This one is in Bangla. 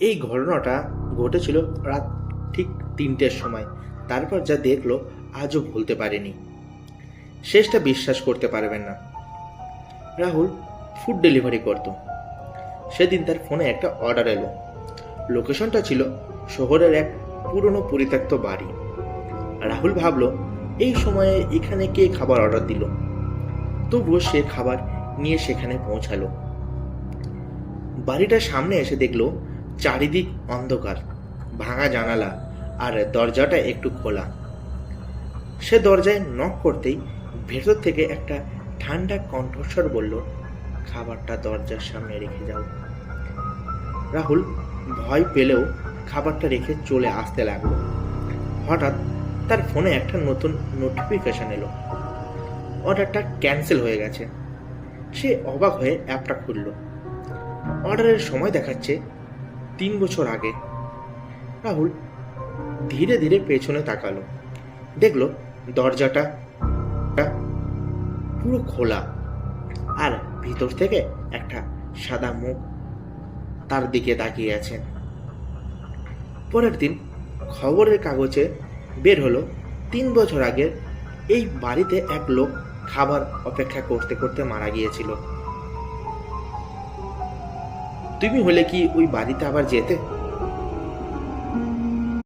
এই ঘটনাটা ঘটেছিল রাত ঠিক 3টের সময়। তারপর যা দেখলো আজও ভুলতে পারেনি। শেষটা বিশ্বাস করতে পারবেন না। রাহুল ফুড ডেলিভারি করত। সেদিন তার ফোনে একটা অর্ডার এলো। লোকেশনটা ছিল শহরের এক পুরনো পরিত্যক্ত বাড়ি। রাহুল ভাবলো এই সময়ে এখানে কে খাবার অর্ডার দিল। তবুও সে খাবার নিয়ে সেখানে পৌঁছালো। বাড়িটার সামনে এসে দেখলো চারিদিক অন্ধকার, ভাঙা জানালা আর দরজাটা একটু খোলা। সে দরজায় নক করতেই ভেতর থেকে একটা ঠান্ডা কণ্ঠস্বর বলল, খাবারটা দরজার সামনে রেখে যাও। রাহুল ভয় পেলেও খাবারটা রেখে চলে আসতে লাগলো। হঠাৎ তার ফোনে একটা নতুন নোটিফিকেশন এলো। অর্ডারটা ক্যান্সেল হয়ে গেছে। সে অবাক হয়ে অ্যাপটা খুলল। অর্ডারের সময় দেখাচ্ছে 3 বছর আগে। রাহুল ধীরে ধীরে পেছনে তাকালো। দেখলো দরজাটা পুরো খোলা আর ভিতর থেকে একটা সাদা মুখ তার দিকে তাকিয়ে আছে। পরের দিন খবরের কাগজে বের হলো 3 বছর আগে এই বাড়িতে এক লোক খাবার অপেক্ষা করতে করতে মারা গিয়েছিল। তুমি হলে কি ওই বাড়িতে আবার যেতে?